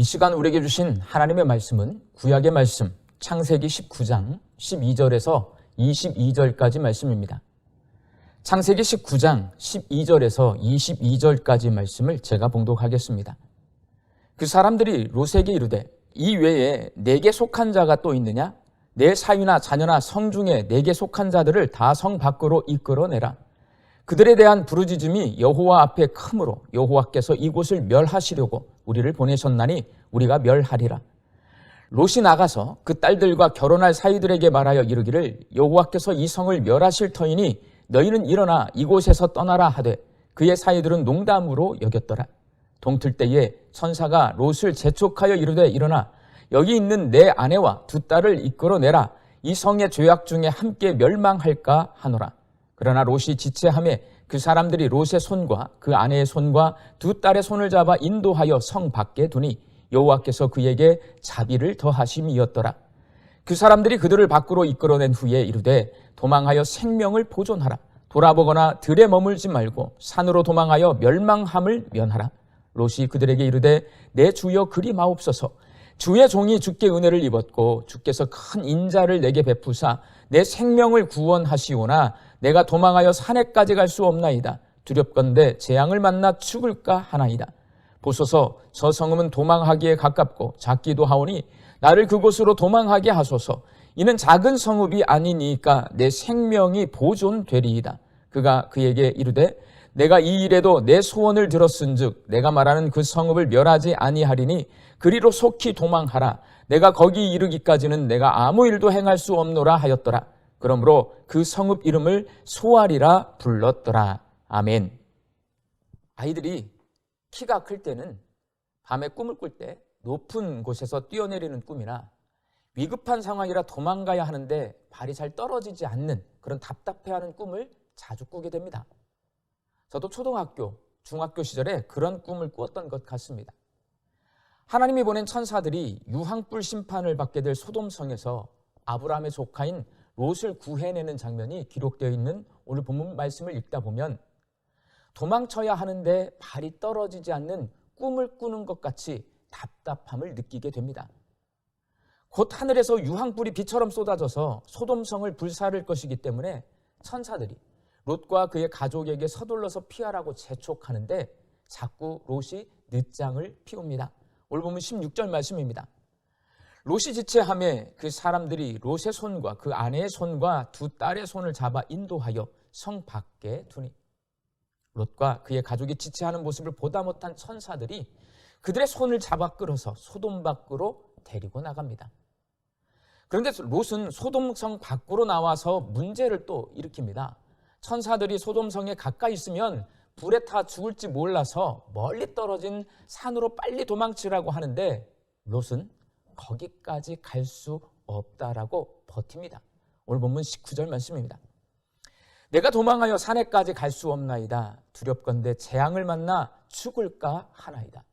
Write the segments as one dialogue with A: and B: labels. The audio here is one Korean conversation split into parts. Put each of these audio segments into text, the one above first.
A: 이 시간 우리에게 주신 하나님의 말씀은 구약의 말씀 창세기 19장 12절에서 22절까지 말씀입니다. 창세기 19장 12절에서 22절까지 말씀을 제가 봉독하겠습니다. 그 사람들이 롯에게 이르되 이 외에 내게 속한 자가 또 있느냐? 내 사위나 자녀나 성 중에 내게 속한 자들을 다 성 밖으로 이끌어내라. 그들에 대한 부르짖음이 여호와 앞에 크므로 여호와께서 이곳을 멸하시려고 우리를 보내셨나니 우리가 멸하리라. 롯이 나가서 그 딸들과 결혼할 사위들에게 말하여 이르기를 여호와께서 이 성을 멸하실 터이니 너희는 일어나 이곳에서 떠나라 하되 그의 사위들은 농담으로 여겼더라. 동틀 때에 천사가 롯을 재촉하여 이르되 일어나 여기 있는 내 아내와 두 딸을 이끌어내라. 이 성의 죄악 중에 함께 멸망할까 하노라. 그러나 롯이 지체하매 그 사람들이 롯의 손과 그 아내의 손과 두 딸의 손을 잡아 인도하여 성 밖에 두니 여호와께서 그에게 자비를 더하심이었더라. 그 사람들이 그들을 밖으로 이끌어낸 후에 이르되 도망하여 생명을 보존하라. 돌아보거나 들에 머물지 말고 산으로 도망하여 멸망함을 면하라. 롯이 그들에게 이르되 내 주여 그리 마옵소서. 주의 종이 주께 은혜를 입었고 주께서 큰 인자를 내게 베푸사 내 생명을 구원하시오나 내가 도망하여 산에까지 갈 수 없나이다. 두렵건대 재앙을 만나 죽을까 하나이다. 보소서 저 성읍은 도망하기에 가깝고 작기도 하오니 나를 그곳으로 도망하게 하소서. 이는 작은 성읍이 아니니까 내 생명이 보존되리이다. 그가 그에게 이르되 내가 이 일에도 내 소원을 들었은즉 내가 말하는 그 성읍을 멸하지 아니하리니 그리로 속히 도망하라. 내가 거기 이르기까지는 내가 아무 일도 행할 수 없노라 하였더라. 그러므로 그 성읍 이름을 소알이라 불렀더라. 아멘. 아이들이 키가 클 때는 밤에 꿈을 꿀 때 높은 곳에서 뛰어내리는 꿈이나 위급한 상황이라 도망가야 하는데 발이 잘 떨어지지 않는 그런 답답해하는 꿈을 자주 꾸게 됩니다. 저도 초등학교, 중학교 시절에 그런 꿈을 꾸었던 것 같습니다. 하나님이 보낸 천사들이 유황불 심판을 받게 될 소돔성에서 아브라함의 조카인 롯을 구해내는 장면이 기록되어 있는 오늘 본문 말씀을 읽다 보면 도망쳐야 하는데 발이 떨어지지 않는 꿈을 꾸는 것 같이 답답함을 느끼게 됩니다. 곧 하늘에서 유황불이 비처럼 쏟아져서 소돔성을 불사를 것이기 때문에 천사들이 롯과 그의 가족에게 서둘러서 피하라고 재촉하는데 자꾸 롯이 늦장을 피웁니다. 오늘 보면 16절 말씀입니다. 롯이 지체하매 그 사람들이 롯의 손과 그 아내의 손과 두 딸의 손을 잡아 인도하여 성 밖에 두니 롯과 그의 가족이 지체하는 모습을 보다 못한 천사들이 그들의 손을 잡아 끌어서 소돔 밖으로 데리고 나갑니다. 그런데 롯은 소돔성 밖으로 나와서 문제를 또 일으킵니다. 천사들이 소돔성에 가까이 있으면 불에 타 죽을지 몰라서 멀리 떨어진 산으로 빨리 도망치라고 하는데 롯은 거기까지 갈 수 없다라고 버팁니다. 오늘 본문 19절 말씀입니다. 내가 도망하여 산에까지 갈 수 없나이다. 두렵건대 재앙을 만나 죽을까 하나이다.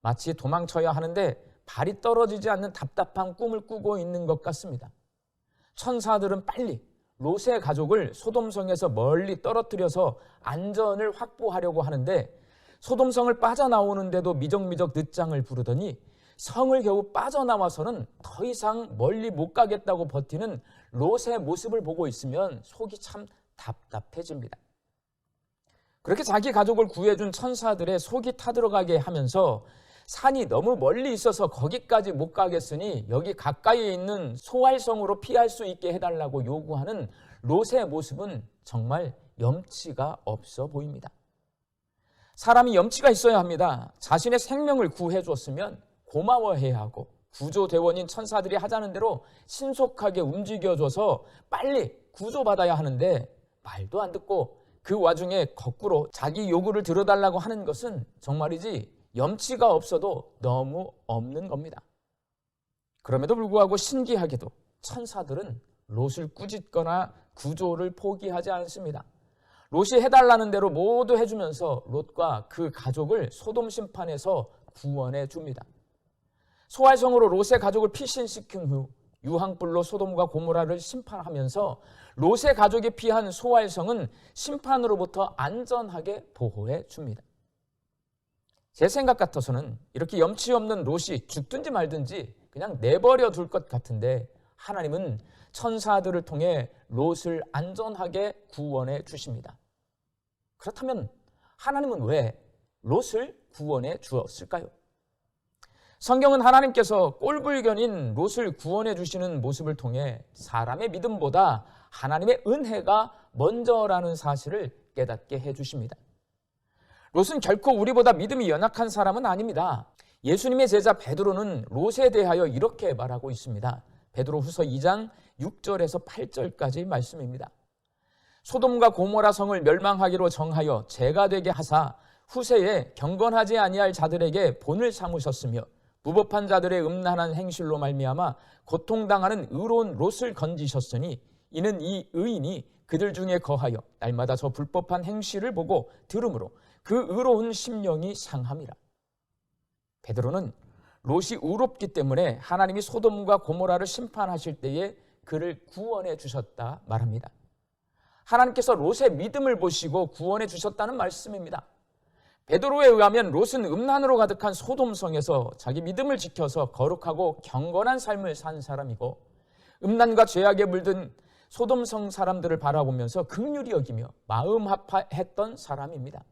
A: 마치 도망쳐야 하는데 발이 떨어지지 않는 답답한 꿈을 꾸고 있는 것 같습니다. 천사들은 빨리 롯의 가족을 소돔성에서 멀리 떨어뜨려서 안전을 확보하려고 하는데 소돔성을 빠져나오는데도 미적미적 늦장을 부르더니 성을 겨우 빠져나와서는 더 이상 멀리 못 가겠다고 버티는 롯의 모습을 보고 있으면 속이 참 답답해집니다. 그렇게 자기 가족을 구해준 천사들의 속이 타들어가게 하면서 산이 너무 멀리 있어서 거기까지 못 가겠으니 여기 가까이에 있는 소알성으로 피할 수 있게 해달라고 요구하는 롯의 모습은 정말 염치가 없어 보입니다. 사람이 염치가 있어야 합니다. 자신의 생명을 구해줬으면 고마워해야 하고 구조대원인 천사들이 하자는 대로 신속하게 움직여줘서 빨리 구조받아야 하는데 말도 안 듣고 그 와중에 거꾸로 자기 요구를 들어달라고 하는 것은 정말이지 염치가 없어도 너무 없는 겁니다. 그럼에도 불구하고 신기하게도 천사들은 롯을 꾸짖거나 구조를 포기하지 않습니다. 롯이 해달라는 대로 모두 해주면서 롯과 그 가족을 소돔 심판에서 구원해 줍니다. 소알성으로 롯의 가족을 피신시킨 후 유황불로 소돔과 고모라를 심판하면서 롯의 가족이 피한 소알성은 심판으로부터 안전하게 보호해 줍니다. 제 생각 같아서는 이렇게 염치 없는 롯이 죽든지 말든지 그냥 내버려 둘 것 같은데 하나님은 천사들을 통해 롯을 안전하게 구원해 주십니다. 그렇다면 하나님은 왜 롯을 구원해 주었을까요? 성경은 하나님께서 꼴불견인 롯을 구원해 주시는 모습을 통해 사람의 믿음보다 하나님의 은혜가 먼저라는 사실을 깨닫게 해 주십니다. 롯은 결코 우리보다 믿음이 연약한 사람은 아닙니다. 예수님의 제자 베드로는 롯에 대하여 이렇게 말하고 있습니다. 베드로후서 2장 6절에서 8절까지 말씀입니다. 소돔과 고모라 성을 멸망하기로 정하여 죄가 되게 하사 후세에 경건하지 아니할 자들에게 본을 삼으셨으며 무법한 자들의 음란한 행실로 말미암아 고통당하는 의로운 롯을 건지셨으니 이는 이 의인이 그들 중에 거하여 날마다 저 불법한 행실을 보고 들음으로 그 의로운 심령이 상함이라. 베드로는 롯이 의롭기 때문에 하나님이 소돔과 고모라를 심판하실 때에 그를 구원해 주셨다 말합니다. 하나님께서 롯의 믿음을 보시고 구원해 주셨다는 말씀입니다. 베드로에 의하면 롯은 음란으로 가득한 소돔성에서 자기 믿음을 지켜서 거룩하고 경건한 삶을 산 사람이고 음란과 죄악에 물든 소돔성 사람들을 바라보면서 긍휼히 여기며 마음 합했던 사람입니다.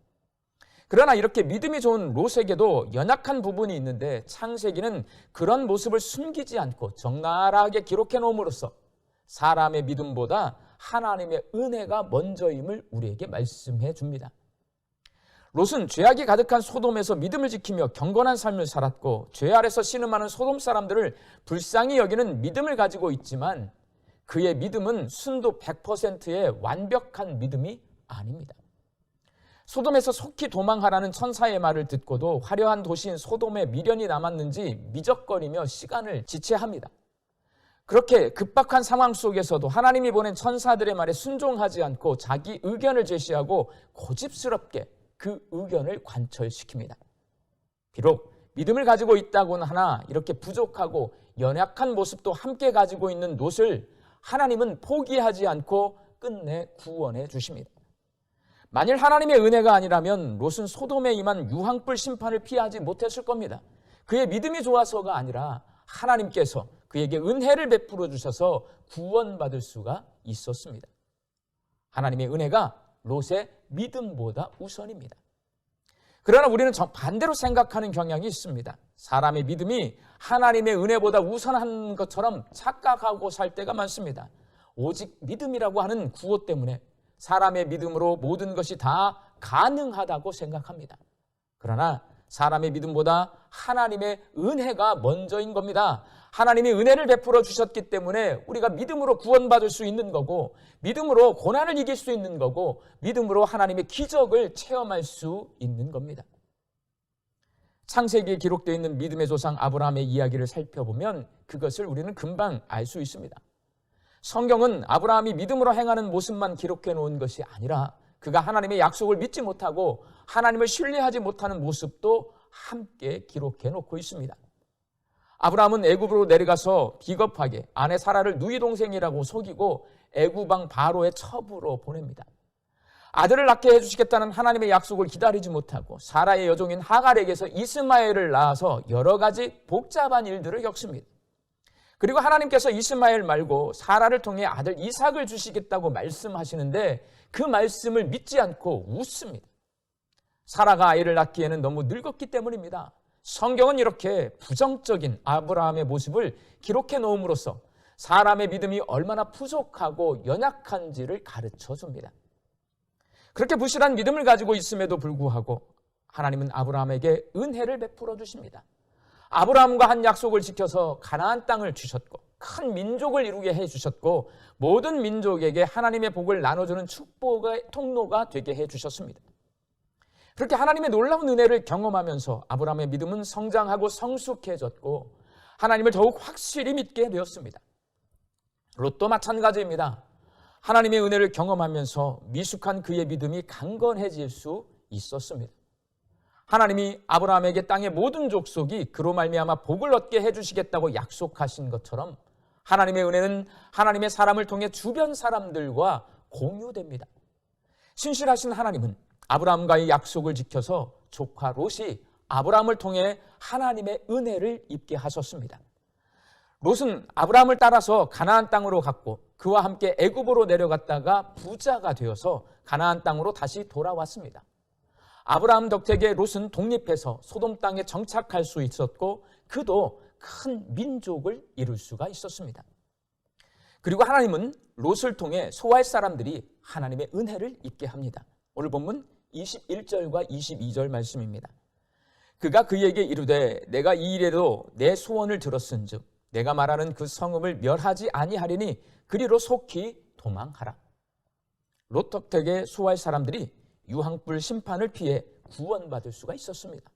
A: 그러나 이렇게 믿음이 좋은 롯에게도 연약한 부분이 있는데 창세기는 그런 모습을 숨기지 않고 적나라하게 기록해 놓음으로써 사람의 믿음보다 하나님의 은혜가 먼저임을 우리에게 말씀해 줍니다. 롯은 죄악이 가득한 소돔에서 믿음을 지키며 경건한 삶을 살았고 죄 아래서 신음하는 소돔 사람들을 불쌍히 여기는 믿음을 가지고 있지만 그의 믿음은 순도 100%의 완벽한 믿음이 아닙니다. 소돔에서 속히 도망하라는 천사의 말을 듣고도 화려한 도시인 소돔에 미련이 남았는지 미적거리며 시간을 지체합니다. 그렇게 급박한 상황 속에서도 하나님이 보낸 천사들의 말에 순종하지 않고 자기 의견을 제시하고 고집스럽게 그 의견을 관철시킵니다. 비록 믿음을 가지고 있다고는 하나 이렇게 부족하고 연약한 모습도 함께 가지고 있는 롯을 하나님은 포기하지 않고 끝내 구원해 주십니다. 만일 하나님의 은혜가 아니라면 롯은 소돔에 임한 유황불 심판을 피하지 못했을 겁니다. 그의 믿음이 좋아서가 아니라 하나님께서 그에게 은혜를 베풀어 주셔서 구원받을 수가 있었습니다. 하나님의 은혜가 롯의 믿음보다 우선입니다. 그러나 우리는 반대로 생각하는 경향이 있습니다. 사람의 믿음이 하나님의 은혜보다 우선한 것처럼 착각하고 살 때가 많습니다. 오직 믿음이라고 하는 구호 때문에 사람의 믿음으로 모든 것이 다 가능하다고 생각합니다. 그러나 사람의 믿음보다 하나님의 은혜가 먼저인 겁니다. 하나님이 은혜를 베풀어 주셨기 때문에 우리가 믿음으로 구원받을 수 있는 거고 믿음으로 고난을 이길 수 있는 거고 믿음으로 하나님의 기적을 체험할 수 있는 겁니다. 창세기에 기록되어 있는 믿음의 조상 아브라함의 이야기를 살펴보면 그것을 우리는 금방 알 수 있습니다. 성경은 아브라함이 믿음으로 행하는 모습만 기록해 놓은 것이 아니라 그가 하나님의 약속을 믿지 못하고 하나님을 신뢰하지 못하는 모습도 함께 기록해 놓고 있습니다. 아브라함은 애굽으로 내려가서 비겁하게 아내 사라를 누이 동생이라고 속이고 애굽 왕 바로의 첩으로 보냅니다. 아들을 낳게 해주시겠다는 하나님의 약속을 기다리지 못하고 사라의 여종인 하갈에게서 이스마엘을 낳아서 여러 가지 복잡한 일들을 겪습니다. 그리고 하나님께서 이스마엘 말고 사라를 통해 아들 이삭을 주시겠다고 말씀하시는데 그 말씀을 믿지 않고 웃습니다. 사라가 아이를 낳기에는 너무 늙었기 때문입니다. 성경은 이렇게 부정적인 아브라함의 모습을 기록해 놓음으로써 사람의 믿음이 얼마나 부족하고 연약한지를 가르쳐 줍니다. 그렇게 부실한 믿음을 가지고 있음에도 불구하고 하나님은 아브라함에게 은혜를 베풀어 주십니다. 아브라함과 한 약속을 지켜서 가나안 땅을 주셨고 큰 민족을 이루게 해주셨고 모든 민족에게 하나님의 복을 나눠주는 축복의 통로가 되게 해주셨습니다. 그렇게 하나님의 놀라운 은혜를 경험하면서 아브라함의 믿음은 성장하고 성숙해졌고 하나님을 더욱 확실히 믿게 되었습니다. 롯도 마찬가지입니다. 하나님의 은혜를 경험하면서 미숙한 그의 믿음이 강건해질 수 있었습니다. 하나님이 아브라함에게 땅의 모든 족속이 그로 말미암아 복을 얻게 해주시겠다고 약속하신 것처럼 하나님의 은혜는 하나님의 사람을 통해 주변 사람들과 공유됩니다. 신실하신 하나님은 아브라함과의 약속을 지켜서 조카 롯이 아브라함을 통해 하나님의 은혜를 입게 하셨습니다. 롯은 아브라함을 따라서 가나안 땅으로 갔고 그와 함께 애굽으로 내려갔다가 부자가 되어서 가나안 땅으로 다시 돌아왔습니다. 아브라함 덕택에 롯은 독립해서 소돔 땅에 정착할 수 있었고 그도 큰 민족을 이룰 수가 있었습니다. 그리고 하나님은 롯을 통해 소알 사람들이 하나님의 은혜를 입게 합니다. 오늘 본문 21절과 22절 말씀입니다. 그가 그에게 이르되 내가 이 일에도 내 소원을 들었은즉 내가 말하는 그 성읍을 멸하지 아니하리니 그리로 속히 도망하라. 롯 덕택에 소알 사람들이 유황불 심판을 피해 구원받을 수가 있었습니다.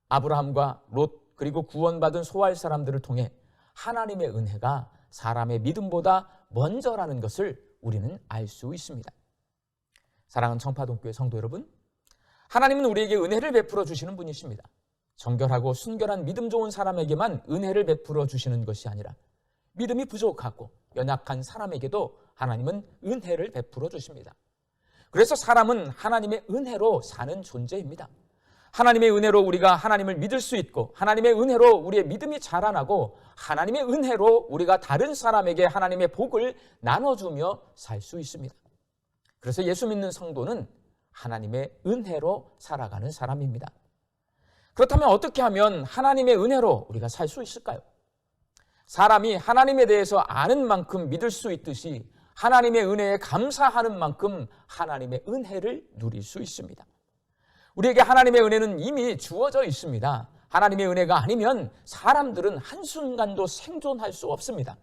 A: 아브라함과 롯 그리고 구원받은 소알 사람들을 통해 하나님의 은혜가 사람의 믿음보다 먼저라는 것을 우리는 알 수 있습니다. 사랑하는 청파동교회 성도 여러분, 하나님은 우리에게 은혜를 베풀어 주시는 분이십니다. 정결하고 순결한 믿음 좋은 사람에게만 은혜를 베풀어 주시는 것이 아니라 믿음이 부족하고 연약한 사람에게도 하나님은 은혜를 베풀어 주십니다. 그래서 사람은 하나님의 은혜로 사는 존재입니다. 하나님의 은혜로 우리가 하나님을 믿을 수 있고 하나님의 은혜로 우리의 믿음이 자라나고 하나님의 은혜로 우리가 다른 사람에게 하나님의 복을 나눠주며 살 수 있습니다. 그래서 예수 믿는 성도는 하나님의 은혜로 살아가는 사람입니다. 그렇다면 어떻게 하면 하나님의 은혜로 우리가 살 수 있을까요? 사람이 하나님에 대해서 아는 만큼 믿을 수 있듯이 하나님의 은혜에 감사하는 만큼 하나님의 은혜를 누릴 수 있습니다. 우리에게 하나님의 은혜는 이미 주어져 있습니다. 하나님의 은혜가 아니면 사람들은 한순간도 생존할 수 없습니다.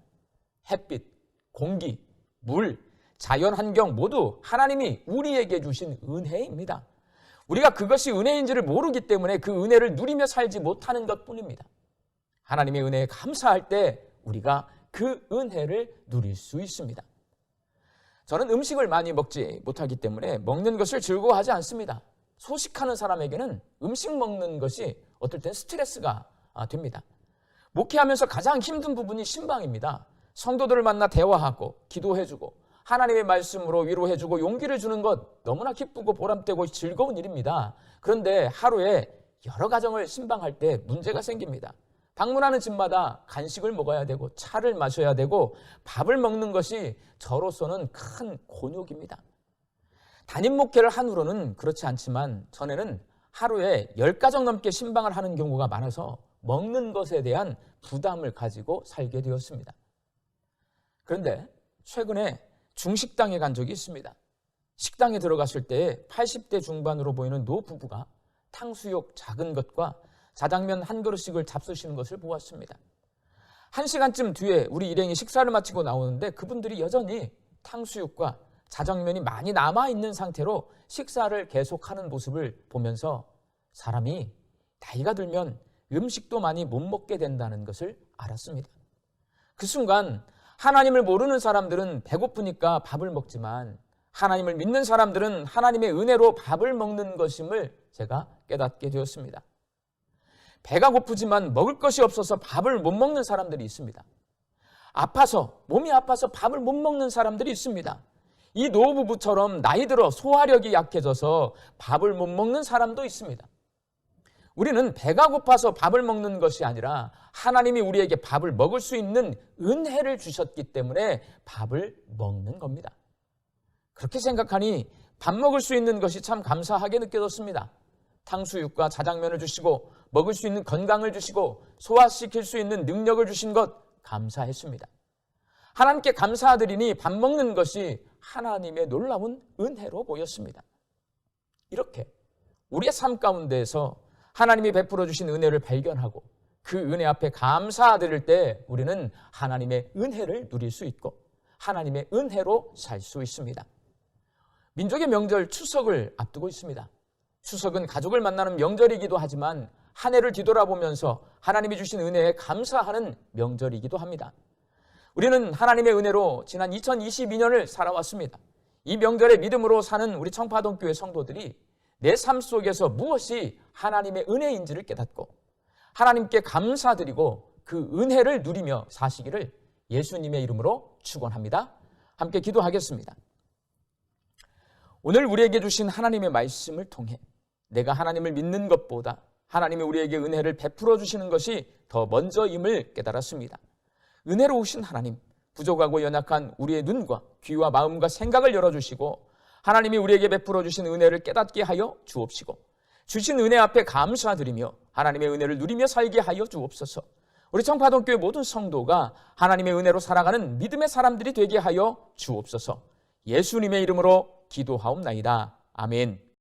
A: 햇빛, 공기, 물, 자연환경 모두 하나님이 우리에게 주신 은혜입니다. 우리가 그것이 은혜인지를 모르기 때문에 그 은혜를 누리며 살지 못하는 것뿐입니다. 하나님의 은혜에 감사할 때 우리가 그 은혜를 누릴 수 있습니다. 저는 음식을 많이 먹지 못하기 때문에 먹는 것을 즐거워하지 않습니다. 소식하는 사람에게는 음식 먹는 것이 어떨 땐 스트레스가 됩니다. 목회하면서 가장 힘든 부분이 신방입니다. 성도들을 만나 대화하고 기도해주고 하나님의 말씀으로 위로해주고 용기를 주는 것 너무나 기쁘고 보람되고 즐거운 일입니다. 그런데 하루에 여러 가정을 신방할 때 문제가 생깁니다. 방문하는 집마다 간식을 먹어야 되고 차를 마셔야 되고 밥을 먹는 것이 저로서는 큰 곤욕입니다. 담임 목회를 한 후로는 그렇지 않지만 전에는 하루에 10가정 넘게 신방을 하는 경우가 많아서 먹는 것에 대한 부담을 가지고 살게 되었습니다. 그런데 최근에 중식당에 간 적이 있습니다. 식당에 들어갔을 때 80대 중반으로 보이는 노부부가 탕수육 작은 것과 자장면 한 그릇씩을 잡수시는 것을 보았습니다. 1시간쯤 뒤에 우리 일행이 식사를 마치고 나오는데 그분들이 여전히 탕수육과 자장면이 많이 남아있는 상태로 식사를 계속하는 모습을 보면서 사람이 나이가 들면 음식도 많이 못 먹게 된다는 것을 알았습니다. 그 순간 하나님을 모르는 사람들은 배고프니까 밥을 먹지만 하나님을 믿는 사람들은 하나님의 은혜로 밥을 먹는 것임을 제가 깨닫게 되었습니다. 배가 고프지만 먹을 것이 없어서 밥을 못 먹는 사람들이 있습니다. 몸이 아파서 밥을 못 먹는 사람들이 있습니다. 이 노부부처럼 나이 들어 소화력이 약해져서 밥을 못 먹는 사람도 있습니다. 우리는 배가 고파서 밥을 먹는 것이 아니라 하나님이 우리에게 밥을 먹을 수 있는 은혜를 주셨기 때문에 밥을 먹는 겁니다. 그렇게 생각하니 밥 먹을 수 있는 것이 참 감사하게 느껴졌습니다. 탕수육과 자장면을 주시고 먹을 수 있는 건강을 주시고 소화시킬 수 있는 능력을 주신 것 감사했습니다. 하나님께 감사드리니 밥 먹는 것이 하나님의 놀라운 은혜로 보였습니다. 이렇게 우리의 삶 가운데에서 하나님이 베풀어 주신 은혜를 발견하고 그 은혜 앞에 감사드릴 때 우리는 하나님의 은혜를 누릴 수 있고 하나님의 은혜로 살 수 있습니다. 민족의 명절 추석을 앞두고 있습니다. 추석은 가족을 만나는 명절이기도 하지만 한 해를 뒤돌아보면서 하나님이 주신 은혜에 감사하는 명절이기도 합니다. 우리는 하나님의 은혜로 지난 2022년을 살아왔습니다. 이 명절에 믿음으로 사는 우리 청파동교회 성도들이 내 삶 속에서 무엇이 하나님의 은혜인지를 깨닫고 하나님께 감사드리고 그 은혜를 누리며 사시기를 예수님의 이름으로 축원합니다. 함께 기도하겠습니다. 오늘 우리에게 주신 하나님의 말씀을 통해 내가 하나님을 믿는 것보다 하나님이 우리에게 은혜를 베풀어 주시는 것이 더 먼저임을 깨달았습니다. 은혜로우신 하나님, 부족하고 연약한 우리의 눈과 귀와 마음과 생각을 열어주시고 하나님이 우리에게 베풀어 주신 은혜를 깨닫게 하여 주옵시고 주신 은혜 앞에 감사드리며 하나님의 은혜를 누리며 살게 하여 주옵소서. 우리 청파동교회 모든 성도가 하나님의 은혜로 살아가는 믿음의 사람들이 되게 하여 주옵소서. 예수님의 이름으로 기도하옵나이다. 아멘.